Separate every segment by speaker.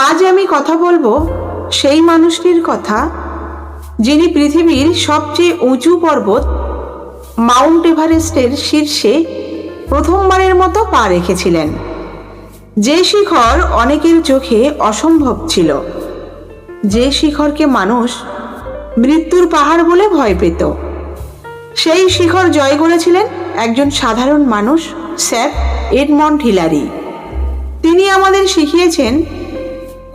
Speaker 1: আজ আমি কথা বলবো সেই মানুষটির কথা, যিনি পৃথিবীর সবচেয়ে উঁচু পর্বত মাউন্ট এভারেস্টের শীর্ষে প্রথমবারের মতো পা রেখেছিলেন। যে শিখর অনেকের চোখে অসম্ভব ছিল, যে শিখরকে মানুষ মৃত্যুর পাহাড় বলে ভয় পেত, সেই শিখর জয় করেছিলেন একজন সাধারণ মানুষ, স্যার এডমন্ড হিলারি। তিনি আমাদের শিখিয়েছেন,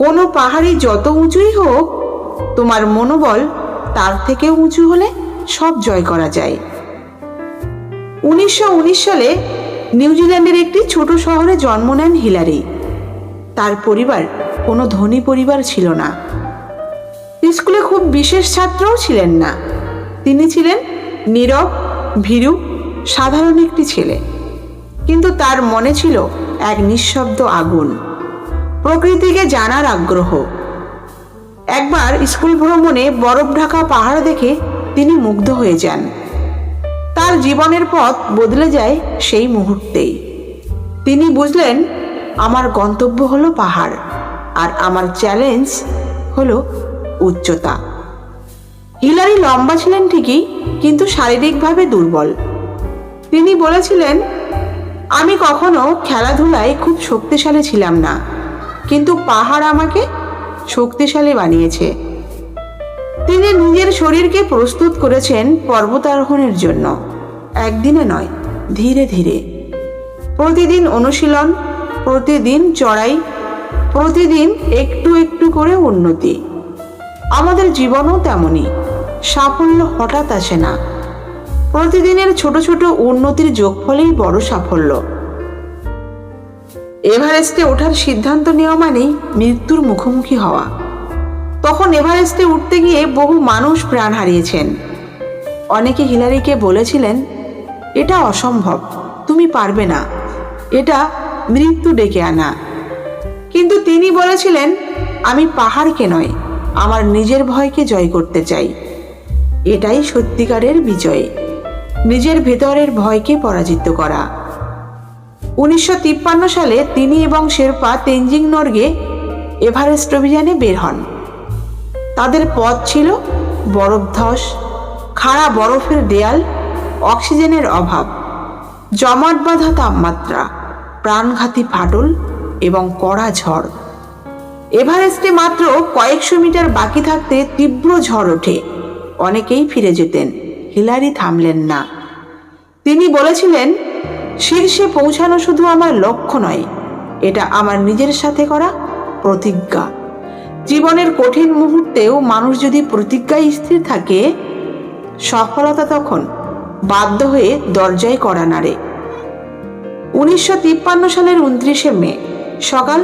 Speaker 1: কোনো পাহাড়ই যত উঁচুই হোক, তোমার মনোবল তার থেকেও উঁচু হলে সব জয় করা যায়। 1919 সালে নিউজিল্যান্ডের একটি ছোট শহরে জন্ম নেন হিলারি। তার পরিবার কোনো ধনী পরিবার ছিল না, স্কুলে খুব বিশেষ ছাত্রও ছিলেন না। তিনি ছিলেন নীরব, ভীরু, সাধারণ একটি ছেলে, কিন্তু তার মনে ছিল এক নিঃশব্দ আগুন, প্রকৃতিকে জানার আগ্রহ। একবার স্কুল ভ্রমণে বরফ ঢাকা পাহাড় দেখে তিনি মুগ্ধ হয়ে যান। তার জীবনের পথ বদলে যায় সেই মুহূর্তেই। তিনি বুঝলেন, আমার গন্তব্য হলো পাহাড়, আর আমার চ্যালেঞ্জ হলো উচ্চতা। হিলারি লম্বা ছিলেন ঠিকই, কিন্তু শারীরিকভাবে দুর্বল। তিনি বলেছিলেন, আমি কখনো খেলাধুলায় খুব শক্তিশালী ছিলাম না, কিন্তু পাহাড় আমাকে শক্তিশালী বানিয়েছে। তিনি নিজের শরীরকে প্রস্তুত করেছেন পর্বতারোহণের জন্য, একদিনে নয়, ধীরে ধীরে। প্রতিদিন অনুশীলন, প্রতিদিন চড়াই, প্রতিদিন একটু একটু করে উন্নতি। আমাদের জীবনও তেমনই, সাফল্য হঠাৎ আসে না, প্রতিদিনের ছোট ছোট উন্নতির যোগফলেই বড় সাফল্য। এভারেস্টে ওঠার সিদ্ধান্ত নেওয়া মানেই মৃত্যুর মুখোমুখি হওয়া। তখন এভারেস্টে উঠতে গিয়ে বহু মানুষ প্রাণ হারিয়েছেন। অনেকে হিলারিকে বলেছিলেন, এটা অসম্ভব, তুমি পারবে না, এটা মৃত্যু ডেকে আনা। কিন্তু তিনি বলেছিলেন, আমি পাহাড়কে নয়, আমার নিজের ভয়কে জয় করতে চাই। এটাই সত্যিকারের বিজয়, নিজের ভেতরের ভয়কে পরাজিত করা। 1953 সালে তিনি এবং শেরপা তেনজিং নরগে এভারেস্ট অভিযানে বের হন। তাদের পথ ছিল বরফধস, খাড়া বরফের দেয়াল, অক্সিজেনের অভাব, জমাট বাঁধা তাপমাত্রা, প্রাণঘাতী ফাটল এবং কড়া ঝড়। এভারেস্টে মাত্র কয়েকশো মিটার বাকি থাকতে তীব্র ঝড় ওঠে। অনেকেই ফিরে যেতেন, হিলারি থামলেন না। তিনি বলেছিলেন, শীর্ষে পৌঁছানো শুধু আমার লক্ষ্য নয়, এটা আমার নিজের সাথে করা প্রতিজ্ঞা। জীবনের কঠিন মুহূর্তেও মানুষ যদি প্রতিজ্ঞায় স্থির থাকে, সফলতা তখন বাধ্য হয়ে দরজায় কড়া নাড়ে। 1953 সালের 29শে মে সকাল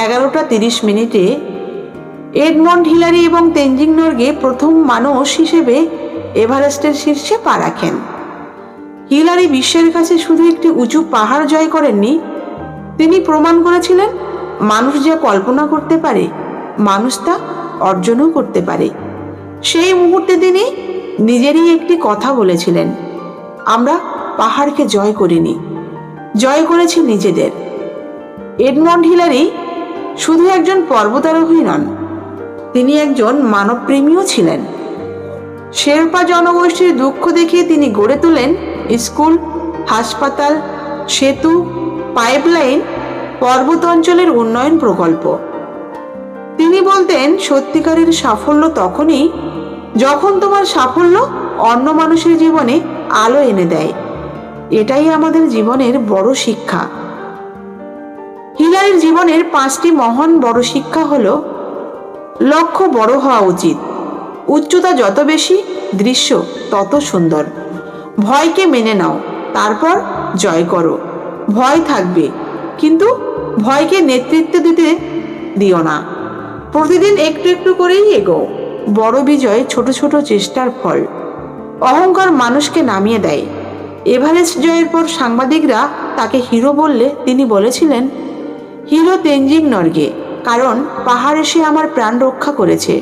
Speaker 1: 11:30 এডমন্ড হিলারি এবং তেনজিং নরগে প্রথম মানুষ হিসেবে এভারেস্টের শীর্ষে পা রাখেন। হিলারি বিশ্বের কাছে শুধু একটি উঁচু পাহাড় জয় করেননি, তিনি প্রমাণ করেছিলেন, মানুষ যা কল্পনা করতে পারে, মানুষ তা অর্জনও করতে পারে। সেই মুহূর্তে তিনি নিজেরই একটি কথা বলেছিলেন, আমরা পাহাড়কে জয় করিনি, জয় করেছি নিজেদের। এডমন্ড হিলারি শুধু একজন পর্বতারোহী নন, তিনি একজন মানবপ্রেমীও ছিলেন। শেরপা জনগোষ্ঠীর দুঃখ দেখে তিনি গড়ে তোলেন স্কুল, হাসপাতাল, সেতু, পাইপলাইন, পর্বত অঞ্চলের উন্নয়ন প্রকল্প। তিনি বলতেন, সত্যিকারের সাফল্য তখনই যখন তোমার সাফল্য অন্য মানুষের জীবনে আলো এনে দেয়। এটাই আমাদের জীবনের বড় শিক্ষা। হিলারির জীবনের 5টি মহান বড় শিক্ষা হলো, লক্ষ্য বড় হওয়া উচিত, উচ্চতা যত বেশি, দৃশ্য তত সুন্দর, ভয়কে মেনে নাও, তারপর জয় করো। ভয় থাকবে, কিন্তু ভয়কে নেতৃত্ব দিতে দিও না। প্রতিদিন একটু একটু করেই এগোও। বড় বিজয় ছোট ছোট চেষ্টার ফল। অহংকার মানুষকে নামিয়ে দেয়। এভারেস্ট জয়ের পর সাংবাদিকরা তাকে হিরো বললে তিনি বলেছিলেন, হিরো তেনজিং নরগে, কারণ পাহাড় এসে আমার প্রাণ রক্ষা করেছে।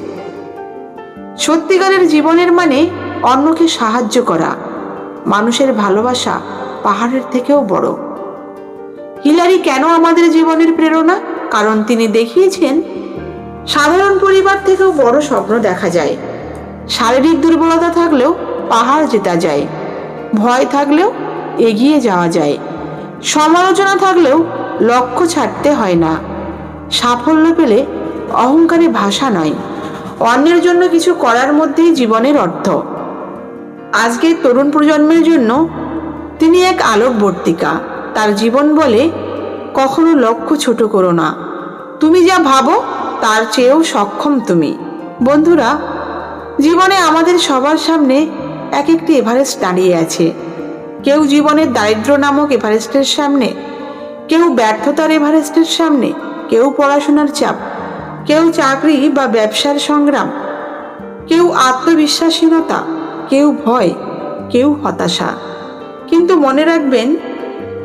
Speaker 1: সত্যিকারের জীবনের মানে অন্যকে সাহায্য করা। মানুষের ভালোবাসা পাহাড়ের থেকেও বড়। হিলারি কেন আমাদের জীবনের প্রেরণা? কারণ তিনি দেখিয়েছেন, সাধারণ পরিবার থেকেও বড় স্বপ্ন দেখা যায়। শারীরিক দুর্বলতা থাকলেও পাহাড় জেতা যায়, ভয় থাকলেও এগিয়ে যাওয়া যায়, সমালোচনা থাকলেও লক্ষ্য ছাড়তে হয় না। সাফল্য পেলে অহংকারে ভাষা নয়, অন্যের জন্য কিছু করার মধ্যেই জীবনের অর্থ। আজকের তরুণ প্রজন্মের জন্য তিনি এক আলোকবর্তিকা। তার জীবন বলে, কখনো লক্ষ্য ছোট করো না, তুমি যা ভাবো তার চেয়েও সক্ষম তুমি। বন্ধুরা, জীবনে আমাদের সবার সামনে এক একটি এভারেস্ট দাঁড়িয়ে আছে। কেউ জীবনের দারিদ্র্য নামক এভারেস্টের সামনে, কেউ ব্যর্থতার এভারেস্টের সামনে, কেউ পড়াশোনার চাপ, কেউ চাকরি বা ব্যবসার সংগ্রাম, কেউ আত্মবিশ্বাসহীনতা, কেউ ভয়, কেউ হতাশা। কিন্তু মনে রাখবেন,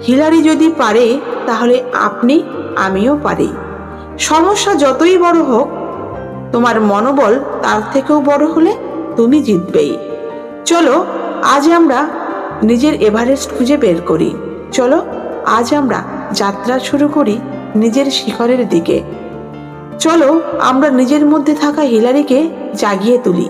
Speaker 1: হিলারি যদি পারে তাহলে আপনি, আমিও পারি। সমস্যা যতই বড় হোক, তোমার মনোবল তার থেকেও বড় হলে তুমি জিতবেই। চলো আজ আমরা নিজের এভারেস্ট খুঁজে বের করি। চলো আজ আমরা যাত্রা শুরু করি নিজের শিখরের দিকে। চলো আমরা নিজের মধ্যে থাকা হিলারিকে জাগিয়ে তুলি।